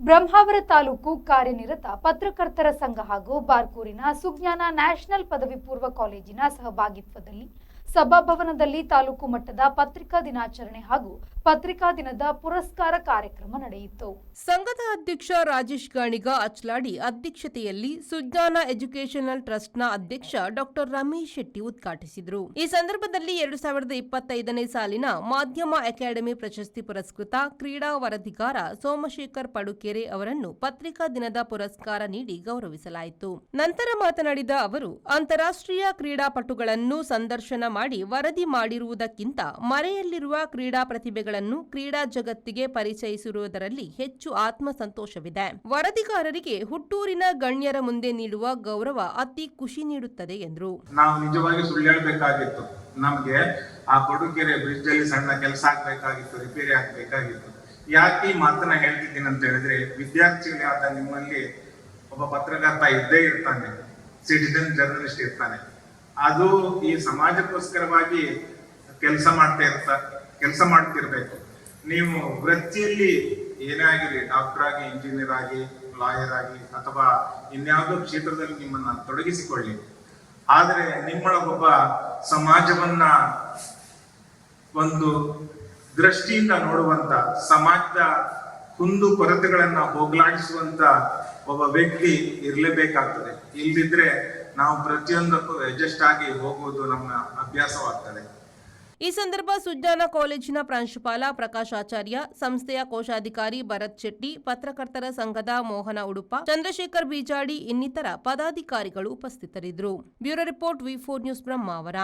ಬ್ರಹ್ಮಾವರ ತಾಲೂಕು ಕಾರ್ಯನಿರತ ಪತ್ರಕರ್ತರ ಸಂಘ ಹಾಗೂ ಬಾರ್ಕೂರಿನ ಸುಜ್ಞಾನ ನ್ಯಾಷನಲ್ ಪದವಿ ಪೂರ್ವ ಕಾಲೇಜಿನ ಸಹಭಾಗಿತ್ವದಲ್ಲಿ ಸಭಾಭವನದಲ್ಲಿ ತಾಲೂಕು ಮಟ್ಟದ ಪತ್ರಿಕಾ ದಿನಾಚರಣೆ ಹಾಗೂ ಪತ್ರಿಕಾ ದಿನದ ಪುರಸ್ಕಾರ ಕಾರ್ಯಕ್ರಮ ನಡೆಯಿತು. ಸಂಘದ ಅಧ್ಯಕ್ಷ ರಾಜೇಶ್ ಗಾಣಿಗ ಅಚ್ಲಾಡಿ ಅಧ್ಯಕ್ಷತೆಯಲ್ಲಿ ಸುಜ್ಞಾನ ಎಜುಕೇಷನಲ್ ಟ್ರಸ್ಟ್ನ ಅಧ್ಯಕ್ಷ ಡಾಕ್ಟರ್ ರಮೇಶ್ ಶೆಟ್ಟಿ ಉದ್ಘಾಟಿಸಿದರು. ಈ ಸಂದರ್ಭದಲ್ಲಿ 2025ನೇ ಸಾಲಿನ ಮಾಧ್ಯಮ ಅಕಾಡೆಮಿ ಪ್ರಶಸ್ತಿ ಪುರಸ್ಕೃತ ಕ್ರೀಡಾ ವರದಿಗಾರ ಸೋಮಶೇಖರ್ ಪಡುಕೆರೆ ಅವರನ್ನು ಪತ್ರಿಕಾ ದಿನದ ಪುರಸ್ಕಾರ ನೀಡಿ ಗೌರವಿಸಲಾಯಿತು. ನಂತರ ಮಾತನಾಡಿದ ಅವರು, ಅಂತಾರಾಷ್ಟ್ರೀಯ ಕ್ರೀಡಾಪಟುಗಳನ್ನು ಸಂದರ್ಶನ ಮಾಡಿ ವರದಿ ಮಾಡಿರುವುದಕ್ಕಿಂತ ಮರೆಯಲ್ಲಿರುವ ಕ್ರೀಡಾ ಪ್ರತಿಭೆಗಳನ್ನು ಕ್ರೀಡಾ ಜಗತ್ತಿಗೆ ಪರಿಚಯಿಸಿರುವುದರಲ್ಲಿ ಹೆಚ್ಚು ಆತ್ಮಸಂತೋಷವಿದೆ. ವರದಿಗಾರರಿಗೆ ಹುಟ್ಟೂರಿನ ಗಣ್ಯರ ಮುಂದೆ ನೀಡುವ ಗೌರವ ಅತಿ ಖುಷಿ ನೀಡುತ್ತದೆ ಎಂದರು. ನಾವು ನಿಜವಾಗಿ ಸುಳ್ಳು ಹೇಳಬೇಕಾಗಿತ್ತು. ನಮಗೆ ಆ ಪಡುಕೆರೆ ಬ್ರಿಡ್ಜ್ ಅಲ್ಲಿ ಸಣ್ಣ ಕೆಲಸ ಆಗ್ಬೇಕಾಗಿತ್ತು, ರಿಪೇರಿ ಆಗ್ಬೇಕಾಗಿತ್ತು. ಯಾಕೆ ಈ ಮಾತನ್ನ ಹೇಳ್ತಿದ್ದೀನಿ ಅಂತ ಹೇಳಿದ್ರೆ, ವಿದ್ಯಾರ್ಥಿಗಳಾದ ನಿಮ್ಮಲ್ಲಿ ಒಬ್ಬ ಪತ್ರಕರ್ತ ಇದ್ದೇ ಇರ್ತಾನೆ, ಸಿಟಿಜನ್ ಜರ್ನಲಿಸ್ಟ್ ಇರ್ತಾನೆ. ಅದು ಈ ಸಮಾಜಕ್ಕೋಸ್ಕರವಾಗಿ ಕೆಲಸ ಮಾಡ್ತಿರ್ಬೇಕು. ನೀವು ವೃತ್ತಿಯಲ್ಲಿ ಏನೇ ಆಗಿರಿ, ಡಾಕ್ಟರ್ ಆಗಿ, ಇಂಜಿನಿಯರ್ ಆಗಿ, ಲಾಯರ್ ಆಗಿ ಅಥವಾ ಇನ್ಯಾವುದೋ ಕ್ಷೇತ್ರದಲ್ಲಿ ನಿಮ್ಮನ್ನ ತೊಡಗಿಸಿಕೊಳ್ಳಿ. ಆದರೆ ನಿಮ್ಮೊಳಗೊಬ್ಬ ಸಮಾಜವನ್ನ ಒಂದು ದೃಷ್ಟಿಯಿಂದ ನೋಡುವಂತ, ಸಮಾಜದ ಕುಂದು ಕೊರತೆಗಳನ್ನ ಹೋಗಲಾಡಿಸುವಂತ ಒಬ್ಬ ವ್ಯಕ್ತಿ ಇರಲೇಬೇಕಾಗ್ತದೆ. ಇಲ್ದಿದ್ರೆ ನಾವು ಪ್ರತಿಯೊಂದಕ್ಕೂ ಅಡ್ಜಸ್ಟ್ ಆಗಿ ಹೋಗುವುದು ನಮ್ಮ ಅಭ್ಯಾಸವಾಗ್ತದೆ. ಈ ಸಂದರ್ಭ ಸುಜ್ಞಾನ ಕಾಲೇಜಿನ ಪ್ರಾಂಶುಪಾಲ ಪ್ರಕಾಶ್ ಆಚಾರ್ಯ, ಸಂಸ್ಥೆಯ ಕೋಶಾಧಿಕಾರಿ ಭರತ್ ಶೆಟ್ಟಿ, ಪತ್ರಕರ್ತರ ಸಂಘದ ಮೋಹನ ಉಡುಪ, ಚಂದ್ರಶೇಖರ್ ಬೀಜಾಡಿ ಇನ್ನಿತರ ಪದಾಧಿಕಾರಿಗಳು ಉಪಸ್ಥಿತರಿದ್ದರು. ಬ್ಯೂರೋ ರಿಪೋರ್ಟ್, ವಿ4 ನ್ಯೂಸ್, ಬ್ರಹ್ಮಾವರ.